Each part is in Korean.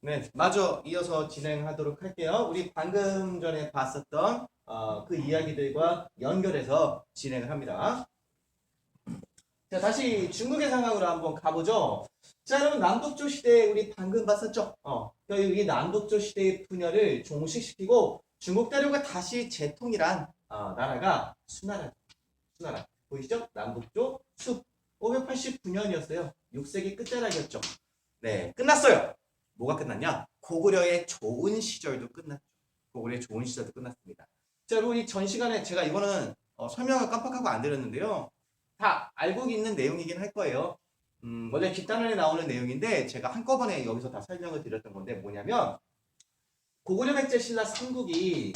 네, 마저 이어서 진행하도록 할게요. 우리 방금 전에 봤었던 그 이야기들과 연결해서 진행을 합니다. 자, 다시 중국의 상황으로 한번 가보죠. 자, 여러분 남북조 시대 우리 방금 봤었죠? 이 남북조 시대의 분열을 종식시키고 중국 대륙과 다시 재통일한 나라가 수나라. 수나라. 보이시죠? 남북조 숲. 589년이었어요. 6세기 끝자락이었죠. 네, 끝났어요. 뭐가 끝났냐? 고구려의 좋은 시절도 끝났죠. 고구려의 좋은 시절도 끝났습니다. 자, 여러분 이 전 시간에 제가 이거는 설명을 깜빡하고 안 드렸는데요. 다 알고 있는 내용이긴 할 거예요. 원래 뒷단원에 나오는 내용인데 제가 한꺼번에 여기서 다 설명을 드렸던 건데 뭐냐면 고구려 백제 신라 삼국이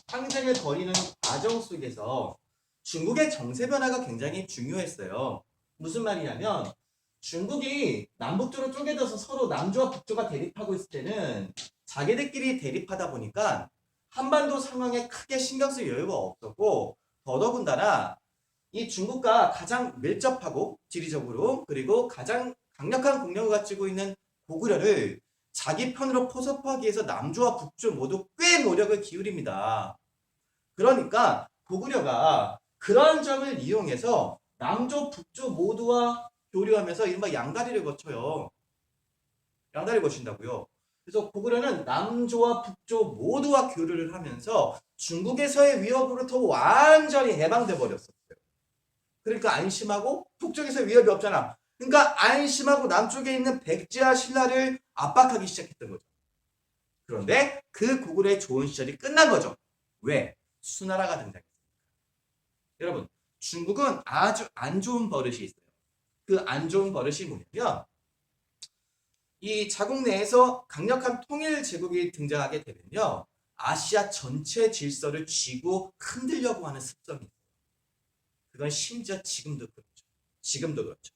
항쟁을 벌이는 과정 속에서 중국의 정세 변화가 굉장히 중요했어요. 무슨 말이냐면 중국이 남북조로 쪼개져서 서로 남조와 북조가 대립하고 있을 때는 자기들끼리 대립하다 보니까 한반도 상황에 크게 신경 쓸 여유가 없었고 더더군다나 이 중국과 가장 밀접하고 지리적으로 그리고 가장 강력한 국력을 가지고 있는 고구려를 자기 편으로 포섭하기 위해서 남조와 북조 모두 꽤 노력을 기울입니다. 그러니까 고구려가 그러한 점을 이용해서 남조, 북조 모두와 교류하면서 이른바 양다리를 거쳐요. 양다리를 거친다고요. 그래서 고구려는 남조와 북조 모두와 교류를 하면서 중국에서의 위협으로부터 완전히 해방돼 버렸었어요. 그러니까 안심하고 북쪽에서 위협이 없잖아. 그러니까 안심하고 남쪽에 있는 백제와 신라를 압박하기 시작했던 거죠. 그런데 그 고구려의 좋은 시절이 끝난 거죠. 왜? 수나라가 등장했습니다. 여러분, 중국은 아주 안 좋은 버릇이 있어요. 그 안 좋은 버릇이 뭐냐면 이 자국 내에서 강력한 통일 제국이 등장하게 되면요. 아시아 전체 질서를 쥐고 흔들려고 하는 습성이 있어요. 그건 심지어 지금도 그렇죠. 지금도 그렇죠.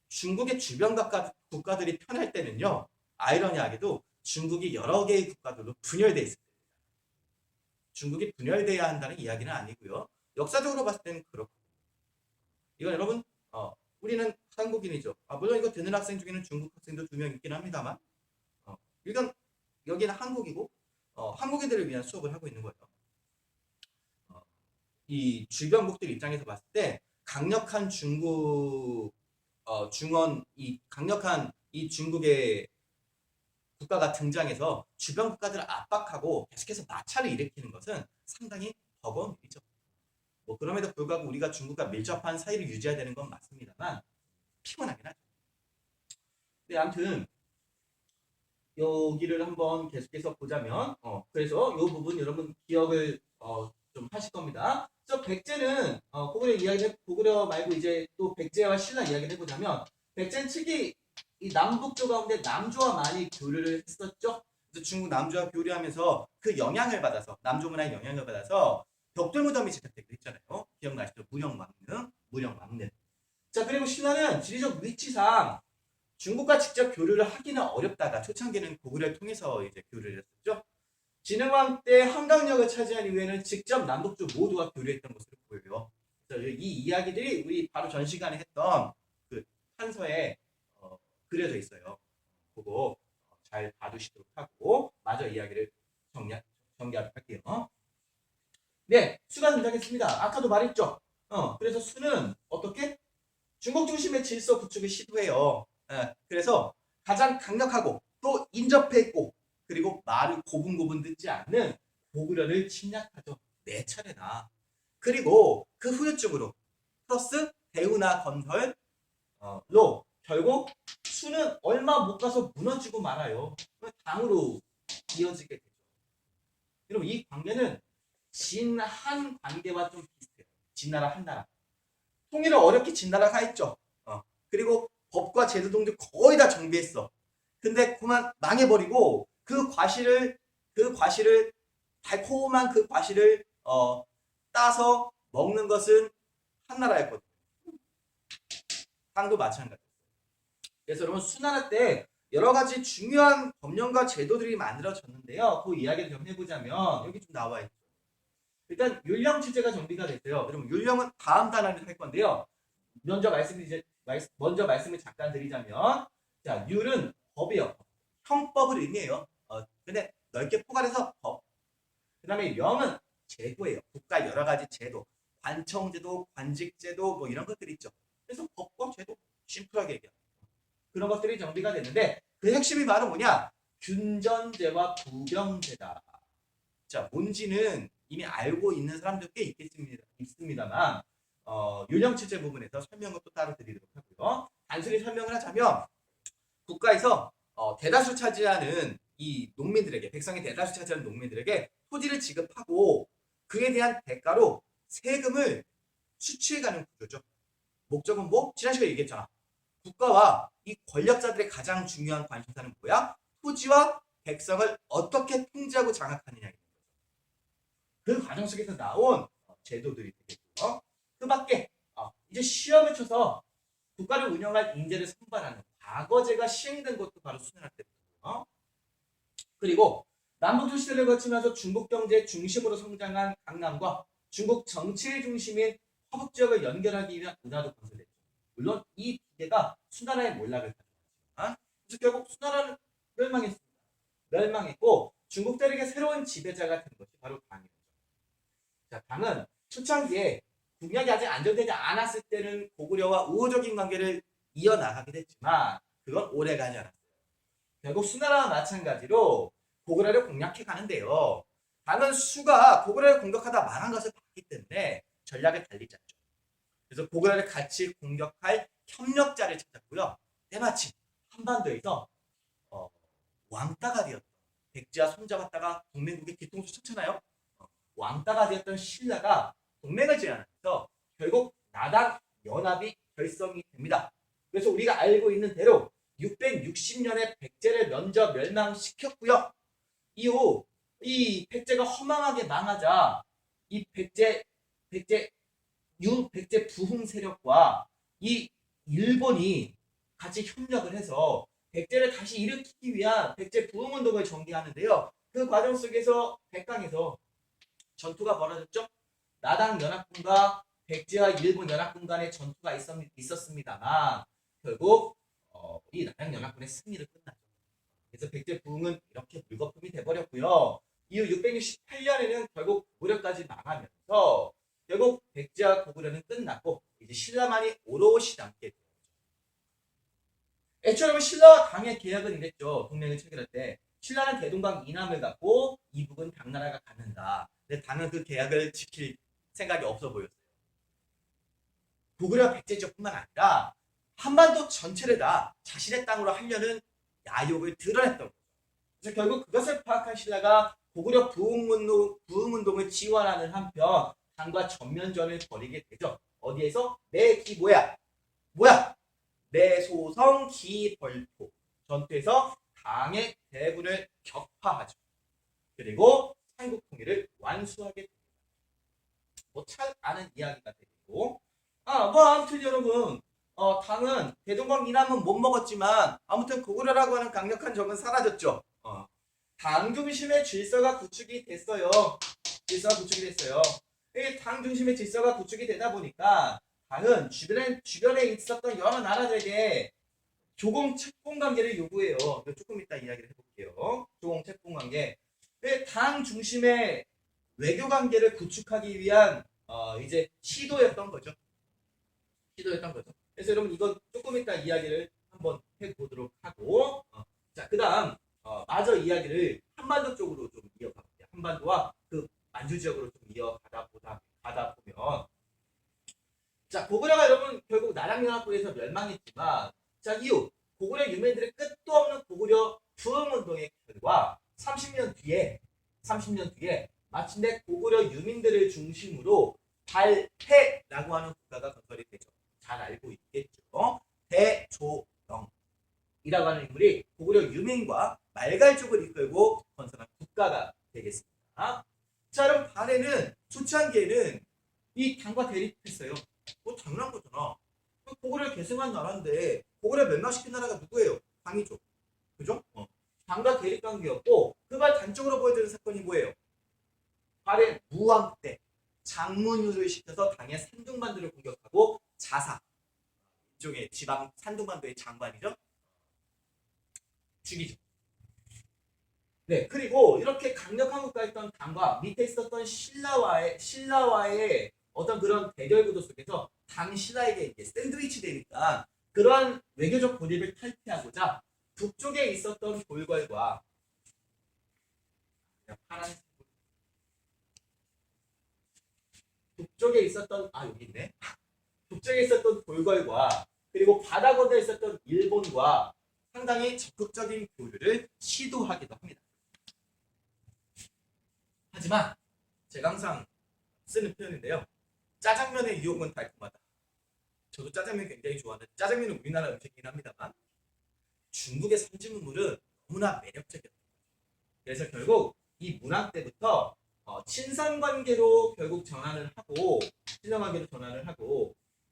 중국의 주변 국가들이 편할 때는요. 아이러니하게도 중국이 여러 개의 국가들로 분열돼 있습니다. 중국이 분열돼야 한다는 이야기는 아니고요. 역사적으로 봤을 때는 그렇고. 이건 여러분 우리는 한국인이죠. 물론 이거 듣는 학생 중에는 중국 학생도 2명 있긴 합니다만 일단 여기는 한국이고 한국인들을 위한 수업을 하고 있는 거예요. 이 주변국들 입장에서 봤을 때 강력한 중국 중원 이 강력한 이 중국의 국가가 등장해서 주변 국가들을 압박하고 계속해서 마찰을 일으키는 것은 상당히 버거운 일이죠. 뭐 그럼에도 불구하고 우리가 중국과 밀접한 사이를 유지해야 되는 건 맞습니다만 피곤하긴 하죠. 근데 아무튼 여기를 한번 계속해서 보자면 그래서 이 부분 여러분 기억을 좀 하실 겁니다. 그래서 백제는 고구려 말고 이제 또 백제와 신라 이야기를 해보자면 백제는 특히 이 남북조 가운데 남조와 많이 교류를 했었죠. 그래서 중국 남조와 교류하면서 그 영향을 받아서 남조 문화의 영향을 받아서 벽돌 무덤이 제작되기도 했잖아요. 기억나시죠? 무령왕릉. 자 그리고 신라는 지리적 위치상 중국과 직접 교류를 하기는 어렵다가 초창기는 고구려를 통해서 이제 교류를 했었죠. 진흥왕 때 한강역을 차지한 이후에는 직접 남북조 모두와 교류했던 것으로 보여요. 그래서 이 이야기들이 우리 바로 전 시간에 했던 그 판서에 그려져 있어요. 그거 잘 봐두시도록 하고 마저 이야기를 정리하도록 할게요. 네, 수가 등장했습니다. 아까도 말했죠. 그래서 수는 어떻게? 중국 중심의 질서 구축을 시도해요. 그래서 가장 강력하고 또 인접했고 그리고 말을 고분고분 듣지 않는 고구려를 침략하죠. 네 차례나. 그리고 그 후유증으로 플러스 대우나 건설로 결국 수는 얼마 못 가서 무너지고 말아요. 당으로 이어지게 되죠. 여러분 이 관계는 진한 관계와 좀 비슷해요. 진나라 한나라. 통일을 어렵게 진나라가 했죠. 그리고 법과 제도 등도 거의 다 정비했어. 근데 그만 망해버리고 그 과실을 달콤한 그 과실을 따서 먹는 것은 한나라였거든요. 땅도 마찬가지. 그래서 여러분 수나라 때 여러 가지 중요한 법령과 제도들이 만들어졌는데요. 그 이야기를 좀 해보자면 여기 좀 나와 있죠. 일단 율령 체제가 정비가 됐어요. 그럼 율령은 다음 단원을 할 건데요. 먼저 말씀을 잠깐 드리자면, 자, 율은 법이요. 형법을 의미해요. 근데 넓게 포괄해서 법. 그 다음에 영은 제도예요. 국가 여러 가지 제도, 관청제도, 관직제도 뭐 이런 것들이 있죠. 그래서 법과 제도, 심플하게 얘기해요. 그런 것들이 정비가 됐는데 그 핵심이 바로 뭐냐? 균전제와 부병제다. 자, 뭔지는 이미 알고 있는 사람들 꽤 있습니다만 요령체제 부분에서 설명을 또 따로 드리도록 하고요. 단순히 설명을 하자면 국가에서 대다수 차지하는 이 농민들에게, 백성이 대다수 차지하는 농민들에게 토지를 지급하고 그에 대한 대가로 세금을 수취해가는 구조죠. 목적은 뭐? 지난 시간에 얘기했잖아. 국가와 이 권력자들의 가장 중요한 관심사는 뭐야? 토지와 백성을 어떻게 통제하고 장악하느냐입니다. 그 과정 속에서 나온 제도들이 되겠고요. 그 밖에 이제 시험을 쳐서 국가를 운영할 인재를 선발하는 과거제가 시행된 것도 바로 수련할 때부터고요. 그리고 남북 시대를 거치면서 중국 경제의 중심으로 성장한 강남과 중국 정치의 중심인 화북 지역을 연결하기 위한 운하도 건설됐죠. 물론 이 두 개가 수나라의 몰락을 가져왔지만 그래서 결국 수나라는 멸망했고 중국들에게 새로운 지배자가 된 것이 바로 당이었죠. 자, 당은 초창기에 국력이 아직 안정되지 않았을 때는 고구려와 우호적인 관계를 이어나가게 됐지만 그건 오래가지 않았어요. 결국 수나라와 마찬가지로 고구려를 공략해 가는데요. 당은 수가 고구려를 공격하다 망한 것을 봤기 때문에 전략을 달리 짰죠. 그래서 고구려를 같이 공격할 협력자를 찾았고요. 때마침 한반도에서 왕따가 되었던 백제와 손잡았다가 동맹국의 뒤통수 쳤잖아요. 왕따가 되었던 신라가 동맹을 제안해서 결국 나당 연합이 결성이 됩니다. 그래서 우리가 알고 있는 대로 660년에 백제를 먼저 멸망시켰고요. 이후 이 백제가 허망하게 망하자 이 백제 부흥 세력과 이 일본이 같이 협력을 해서 백제를 다시 일으키기 위한 백제 부흥 운동을 전개하는데요. 그 과정 속에서 백강에서 전투가 벌어졌죠. 나당 연합군과 백제와 일본 연합군 간의 전투가 있었습니다만 결국 이 나당 연합군의 승리를 끝났죠. 그래서 백제 부흥은 이렇게 물거품이 돼버렸고요. 이후 668년에는 결국 고구려까지 망하면서 결국 백제와 고구려는 끝났고 이제 신라만이 오롯이 남게 되었죠. 애초에 신라와 당의 계약은 이랬죠. 동맹을 체결할 때 신라는 대동강 이남을 갖고 이북은 당나라가 갖는다. 근데 당은 그 계약을 지킬 생각이 없어 보였어요. 고구려 백제 지역뿐만 아니라 한반도 전체를 다 자신의 땅으로 하려는 야욕을 드러냈던 거죠. 그래서 결국 그것을 파악한 신라가 고구려 부흥운동을 지원하는 한편 당과 전면전을 벌이게 되죠. 어디에서? 뭐야? 내소성 기벌포 전투에서 당의 대군을 격파하죠. 그리고 삼국 통일을 완수하게 됩니다. 뭐 잘 아는 이야기가 되고 아무튼 여러분 당은 대동강 이남은 못 먹었지만 아무튼 고구려라고 하는 강력한 적은 사라졌죠. 당 중심의 질서가 구축이 됐어요. 이 당 중심의 질서가 구축이 되다 보니까 당은 주변에 있었던 여러 나라들에게 조공 채권 관계를 요구해요. 조금 이따 이야기를 해볼게요. 조공 채권 관계. 당 중심의 외교 관계를 구축하기 위한 이제 시도였던 거죠. 그래서 여러분 이건 조금 이따 이야기를 한번 해보도록 하고 자 그다음 마저 이야기를 한반도 쪽으로 좀 이어가볼게요. 한반도와 그 만주 지역으로 좀 이어가다 보면 자 고구려가 여러분 결국 나랑연합군에서 멸망했지만 자 이후 고구려 유민들의 끝도 없는 고구려 부흥운동의 결과 30년 뒤에 마침내 고구려 유민들을 중심으로 발해라고 하는 국가가 건설이 되죠. 잘 알고 있겠죠. 대조영이라고 하는 인물이 고구려 유민과 말갈족을 이끌고 건설한 국가가 되겠습니다. 자 그럼 발해는 초창기에는 이 당과 대립했어요. 뭐 당연한 거잖아. 고구려를 계승한 나라인데 고구려 멸망시킨 나라가 누구예요? 당이죠. 그죠? 당과 대립 관계였고 그걸 단적으로 보여주는 사건이 뭐예요? 발해 무왕 때 장문유를 시켜서 당의 산둥반도를 공격하고 자사 이쪽에 지방 산둥반도의 장관이죠. 죽이죠. 네, 그리고 이렇게 강력한 국가였던 당과 밑에 있었던 신라와의 어떤 그런 대결 구도 속에서 당 신라에게 이제 샌드위치 되니까 그러한 외교적 고립을 탈피하고자 북쪽에 있었던 볼궐과 파란색 북쪽에 있었던 여기 있네. 북쪽에 있었던 볼궐과 그리고 바다 건너에 있었던 일본과 상당히 적극적인 교류를 시도하기도 합니다. 하지만 제가 항상 쓰는 표현인데요. 짜장면의 유혹은 달콤하다. 저도 짜장면 굉장히 좋아하는데 짜장면은 우리나라 음식이긴 합니다만 중국의 선진문물은 너무나 매력적이었다. 그래서 결국 이 문학 때부터 친선관계로 결국 전환을 하고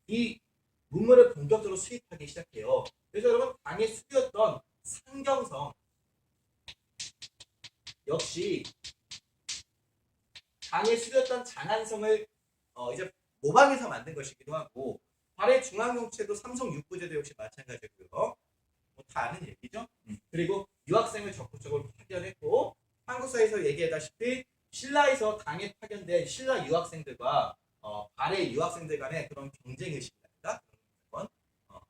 이 문물을 본격적으로 수입하기 시작해요. 그래서 여러분 당의 수비였던 상경성 역시 당의 수비였던 장안성을 이제 모방해서 만든 것이기도 하고 발해 중앙정치도 삼성 육부제도 역시 마찬가지고요. 뭐 다 아는 얘기죠. 그리고 유학생을 적극적으로 파견했고 한국사에서 얘기했다시피 신라에서 당에 파견된 신라 유학생들과 발해 유학생들 간의 그런 경쟁 의식이라든가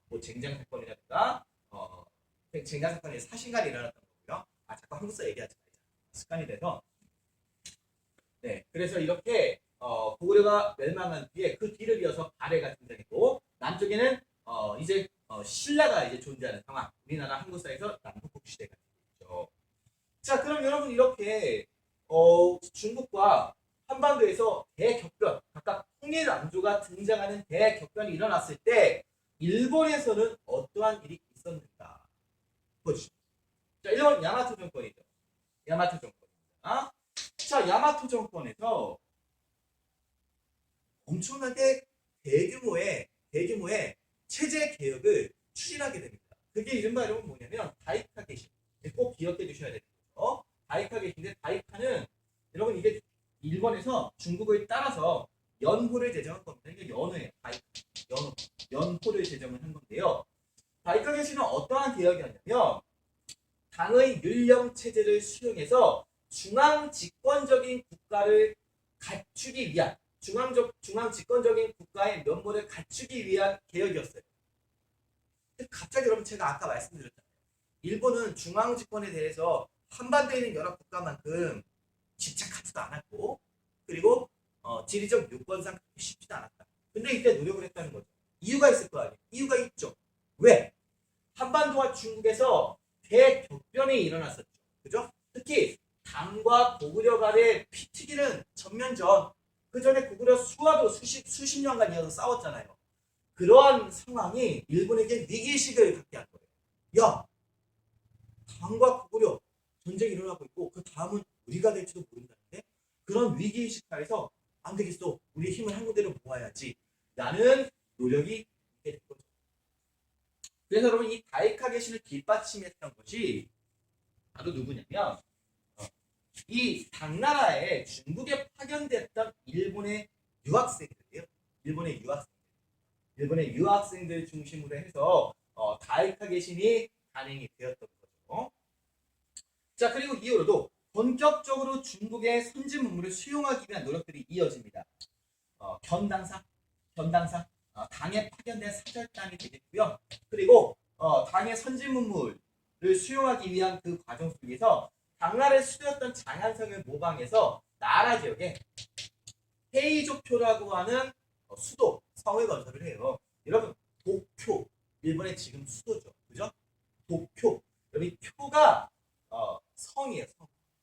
뭐 쟁장 사건이라든가 쟁장 사건에 사신간이 일어났던 거고요. 자꾸 한국사 얘기하지 말자. 습관이 돼서 네, 그래서 이렇게 고구려가 멸망한 뒤에 그 뒤를 이어서 발해가 등장했고 남쪽에는 이제 신라가 이제 존재하는 상황. 우리나라 한국사에서 남북국 시대가 되겠죠. 자, 그럼 여러분 이렇게 중국과 한반도에서 대격변, 각각 통일 왕조가 등장하는 대격변이 일어났을 때 일본에서는 어떠한 일이 있었는가 보시죠. 자, 1번 야마토 정권이죠. 야마토 정권입니다. 자, 야마토 정권에서 엄청나게 대규모의 체제 개혁을 추진하게 됩니다. 그게 이른바 여러분 뭐냐면 다이카 개신. 꼭 기억해 두셔야 되는 거죠. 다이카 개신인데 다이카는 여러분 이게 일본에서 중국을 따라서 연호를 제정한 겁니다. 이게 연호예요. 연호를 제정을 한 건데요. 다이카 개신은 어떠한 개혁이었냐면 당의 율령 체제를 수용해서 중앙 집권적인 국가를 갖추기 위한 중앙 집권적인 국가의 면모를 갖추기 위한 개혁이었어요. 갑자기 여러분 제가 아까 말씀드렸잖아요. 일본은 중앙 집권에 대해서 한반도에 있는 여러 국가만큼 집착하지도 않았고 그리고 지리적 요건상 그렇게 쉽지도 않았다. 근데 이때 노력을 했다는 거죠. 이유가 있을 거 아니에요. 이유가 있죠. 왜? 한반도와 중국에서 대격변이 일어났었죠. 그죠? 특히 당과 고구려 간의 피튀기는 전면전. 그 전에 고구려 수와도 수십 년간 이어서 싸웠잖아요. 그러한 상황이 일본에게 위기의식을 갖게 한 거예요. 야, 당과 고구려 전쟁이 일어나고 있고 그 다음은 우리가 될지도 모른다는데 그런 위기의식 하에서 안 되겠어. 우리 힘을 한 군데로 모아야지. 라는 노력이 있게 된 거죠. 그래서 여러분 이 다이카 개신을 뒷받침했던 것이 바로 누구냐면 이 당나라에 중국에 파견됐던 일본의 유학생들이에요. 일본의 유학생들 중심으로 해서 다이카 개신이 단행이 되었던 거죠. 자, 그리고 이후로도 본격적으로 중국의 선진 문물을 수용하기 위한 노력들이 이어집니다. 견당사, 당에 파견된 사절단이 되겠고요. 그리고 당의 선진 문물을 수용하기 위한 그 과정 속에서 당나라의 수도였던 장안성을 모방해서 나라 지역에 헤이조표라고 하는 수도, 성을 건설을 해요. 여러분, 도쿄, 일본의 지금 수도죠. 그죠? 도쿄. 여기 표가 성이에요.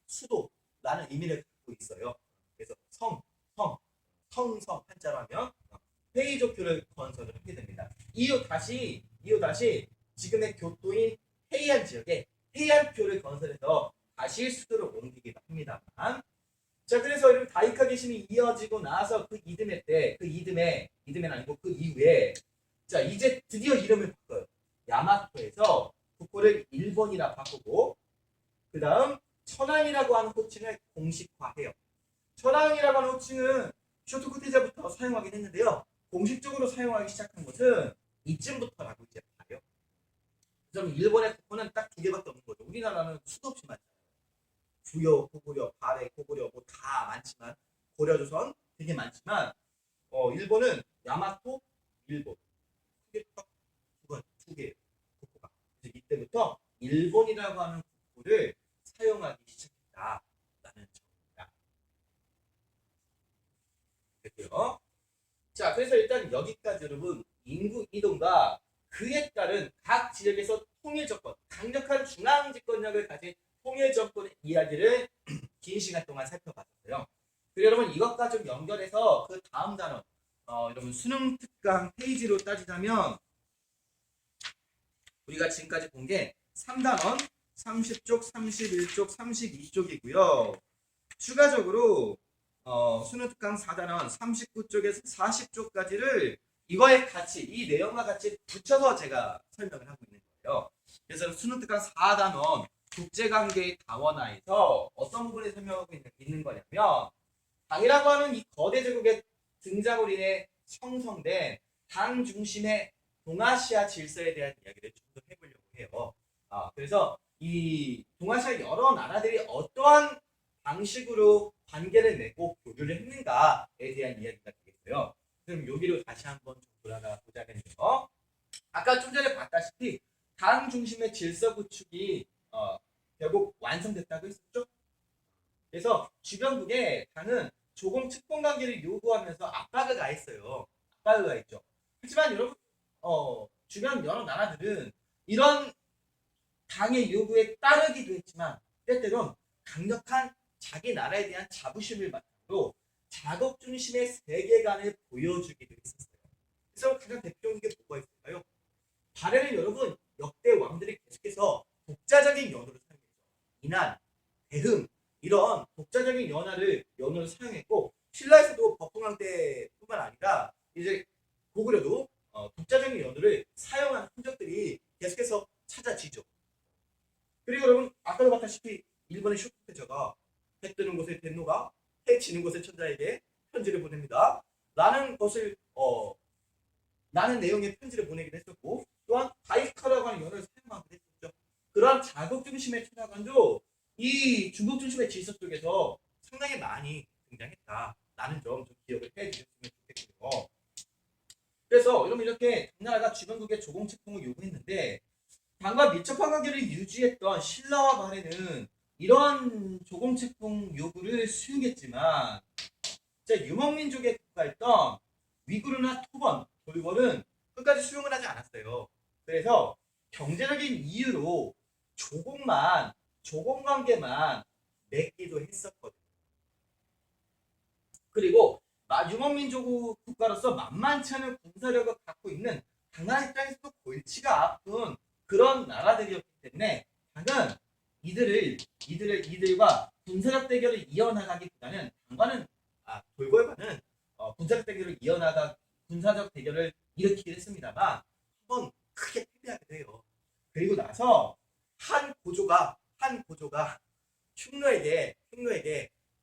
수도라는 의미를 갖고 있어요. 그래서 성성 한자로 하면 헤이조표를 건설을 하게 됩니다. 이후 다시 지금의 교토인 헤이안 지역에 헤이안표를 건설해서 다시 수도를 옮기기도 합니다만, 자, 그래서 이런 다이카 개신이 이어지고 나서 그 이듬해는 아니고 그 이후에 자 이제 드디어 이름을 바꿔요. 야마토에서 국호를 일본이라 바꾸고 그 다음 천황이라고 하는 호칭을 공식화해요. 천황이라고 하는 호칭은 쇼토쿠 때부터 사용하긴 했는데요. 공식적으로 사용하기 시작한 것은 이쯤부터라고 이제 봐요. 그럼 일본의 국호는 딱 두 개밖에 없는 거죠. 우리나라는 수도 없이 많잖아요. 부여, 고구려, 발해, 고구려 뭐 다 많지만 고려조선 되게 많지만 일본은 야마토, 일본 이게 딱두 개예요. 국호가. 그래서 이때부터 일본이라고 하는 국호를 사용하기 시작했다라는 점입니다. 됐고요. 자, 그래서 일단 여기까지 여러분 인구 이동과 그에 따른 각 지역에서 통일 정권, 강력한 중앙 집권력을 가진 통일 정권의 이야기를 긴 시간 동안 살펴봤어요. 그리고 여러분 이것과 좀 연결해서 그 다음 단원, 여러분 수능 특강 페이지로 따지자면 우리가 지금까지 본 게 3단원 30쪽, 31쪽, 32쪽이고요. 추가적으로 수능 특강 4단원 39쪽에서 40쪽까지를 이거에 같이 이 내용과 같이 붙여서 제가 설명을 하고 있는 거예요. 그래서 수능 특강 4단원 국제관계의 다원화에서 어떤 부분을 설명하고 있는 거냐면 당이라고 하는 이 거대 제국의 등장으로 인해 형성된 당 중심의 동아시아 질서에 대한 이야기를 좀 더 해보려고 해요. 그래서 이 동아시아 여러 나라들이 어떠한 방식으로 관계를 맺고 교류를 했는가에 대한 이야기가 되겠어요. 그럼 여기로 다시 한번 좀 돌아가 보자면요. 아까 좀 전에 봤다시피 당 중심의 질서 구축이 결국 완성됐다고 했었죠. 그래서 주변국에 당은 조공 측공 관계를 요구하면서 압박을 가했어요. 압박을 가했죠. 하지만 여러분 주변 여러 나라들은 이런 당의 요구에 따르기도 했지만 때때론 강력한 자기 나라에 대한 자부심을 바탕으로 자국 중심의 세계관을 보여주기도 했었어요. 그래서 가장 대표적인 게 뭐가 있을까요? 발해는 여러분 역대 왕들이 계속해서 독자적인 연호를 사용했죠. 이난, 대흥 이런 독자적인 연호를 사용했고 신라에서도 법흥왕 때뿐만 아니라 이제 고구려도 독자적인 연호를 사용한 흔적들이 계속해서 찾아지죠. 그리고 여러분 아까도 봤다시피 일본의 쇼토테저가 해 뜨는 곳의 덴노가 해 지는 곳의 천자에게 편지를 보냅니다. 라는 것을 라는 내용의 편지를 보내기도 했었고 또한 바이카라고 하는 연어를 사용하기도 했었죠. 그러한 자국 중심의 철학관도 이 중국 중심의 질서 쪽에서 상당히 많이 등장했다라는 점 좀 기억을 해주셨으면 좋겠고요. 그래서 여러분 이렇게 당나라가 주변국의 조공 책봉을 요구했는데 당과 밀접한 관계를 유지했던 신라와 발해는 이런 조공 책봉 요구를 수용했지만 유목민족의 국가였던 위구르나 토번, 돌궐은 끝까지 수용을 하지 않았어요. 그래서 경제적인 이유로 조공 관계만 맺기도 했었거든요. 그리고 유목민족 국가로서 만만치 않은 군사력을 갖고 있는 당나라 입장에서도 골치가 아픈 그런 나라들이었기 때문에 당은 이들과 군사력 대결을 이어나가기보다는 돌궐과는 군사적 대결을 일으키긴 했습니다만 한번 크게 패배하게 돼요. 그리고 나서 한 고조가 흉노에게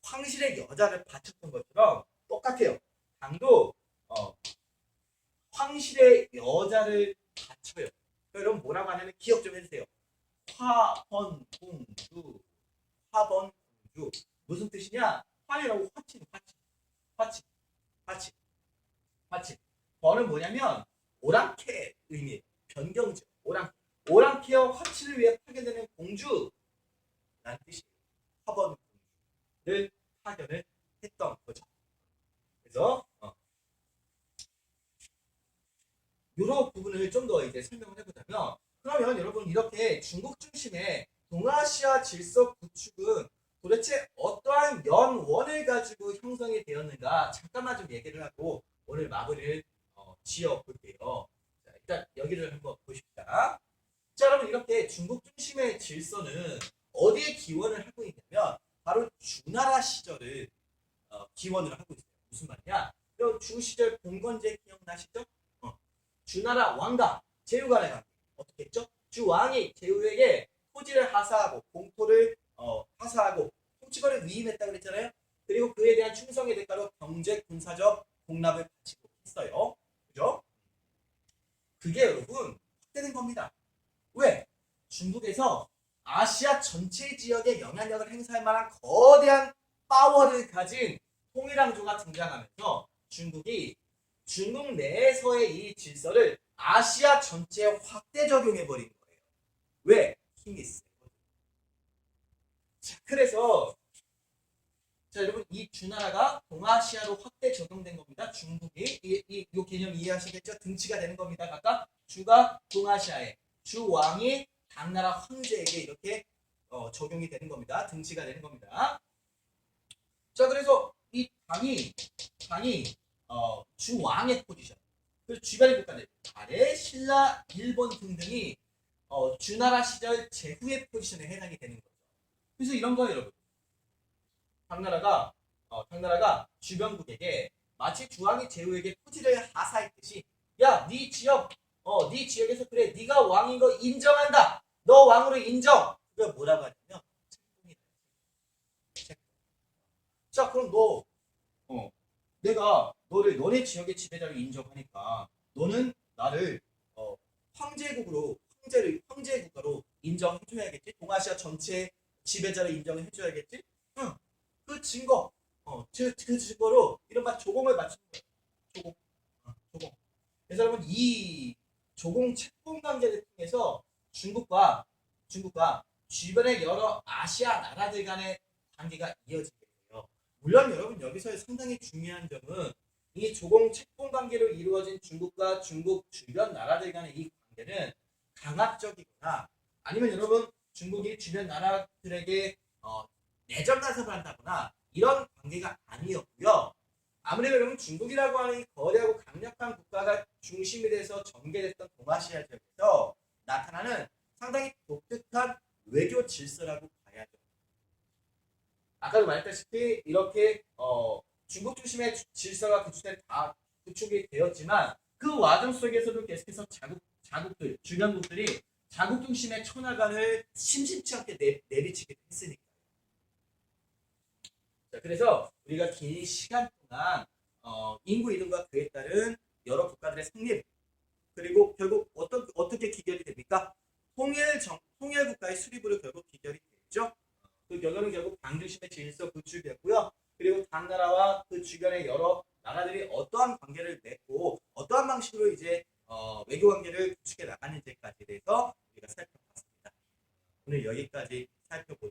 황실의 여자를 바쳤던 것처럼 똑같아요. 당도 황실의 여자를 바쳐요. 여러분 뭐라고 하냐면 기억 좀 해주세요. 화번공주 무슨 뜻이냐? 화이라고 화치. 번은 뭐냐면 오랑캐 의미 변경죠. 오랑캐와 화치를 위해 파견되는 공주라는 뜻이에요. 화번공주를 파견을 했던 거죠. 그래서 이런 부분을 좀 더 이제 설명을 해보자면 그러면 여러분 이렇게 중국 중심의 동아시아 질서 구축은 도대체 어떠한 연원을 가지고 형성이 되었는가 잠깐만 좀 얘기를 하고 오늘 마무리를 지어 볼게요. 자, 일단 여기를 한번 보십시다. 자, 여러분 이렇게 중국 중심의 질서는 어디에 기원을 하고 있냐면 바로 주나라 시절을 기원을 하고 있어요. 무슨 말이냐? 주 시절 봉건제 기억나시죠? 주나라 왕과 제후간의 관계 어떻게 했죠? 주 왕이 제후에게 토지를 하사하고 공토를 하사하고 통치권을 위임했다고 그랬잖아요. 그리고 그에 대한 충성의 대가로 경제 군사적 공납을 바치고 했어요. 그죠? 그게 여러분 확대된 겁니다. 왜? 중국에서 아시아 전체 지역에 영향력을 행사할 만한 거대한 파워를 가진 통일왕조가 등장하면서 중국이 중국 내에서의 이 질서를 아시아 전체에 확대 적용해버린 거예요. 왜? 힘이 있어요. 자, 그래서 자, 여러분 이 주나라가 동아시아로 확대 적용된 겁니다. 중국이 이 개념 이해하시겠죠? 등치가 되는 겁니다. 각각 주가 동아시아에, 주왕이 당나라 황제에게 이렇게 적용이 되는 겁니다. 등치가 되는 겁니다. 자, 그래서 이 당이 주왕의 포지션, 그리고 주변의 국가들, 아래 신라, 일본 등등이 주나라 시절 제후의 포지션에 해당이 되는 거죠. 그래서 이런 거예요, 여러분. 당나라가 주변국에게 마치 주왕이 제후에게 토지를 하사했듯이, 야, 네 지역, 네 지역에서 그래, 네가 왕인 거 인정한다. 너 왕으로 인정. 그걸 뭐라고 하냐면 책봉이다. 자, 그럼 내가 너네 지역의 지배자를 인정하니까 너는 나를 황제의 국가로 인정해줘야겠지. 동아시아 전체 지배자를 인정해줘야겠지. 응. 그 증거, 그 증거로 이른바 조공을 맞추는 거예요. 조공. 조공. 그래서 여러분 이 조공 채권 관계를 통해서 중국과 주변의 여러 아시아 나라들 간의 관계가 이어지게 돼요. 물론 여러분 여기서 상당히 중요한 점은 이 조공 채권 관계로 이루어진 중국과 중국 주변 나라들 간의 이 관계는 강압적이거나 아니면 여러분 중국이 주변 나라들에게 내정 간섭을 한다거나 이런 관계가 아니었고요. 아무래도 여러분 중국이라고 하는 이 거대하고 강력한 국가가 중심이 돼서 전개됐던 동아시아 지역에서 나타나는 상당히 독특한 외교 질서라고 봐야죠. 아까도 말했다시피 이렇게 중국 중심의 질서가 구축이 되었지만 그 와중 속에서도 계속해서 주변국들이 자국 중심의 천하관을 심심치 않게 내비치게 했으니까. 자, 그래서 우리가 긴 시간 동안 인구 이동과 그에 따른 여러 국가들의 성립, 그리고 결국 어떻게 기결이 됩니까? 통일 국가의 수립으로 결국 기결이 됐죠. 그 결과는 결국 당중심의 질서 구축이었고요. 그리고 당나라와 그 주변의 여러 나라들이 어떠한 관계를 맺고 어떠한 방식으로 이제 외교 관계를 구축해 나가는지까지에 대해서 우리가 살펴봤습니다. 오늘 여기까지 살펴보겠습니다.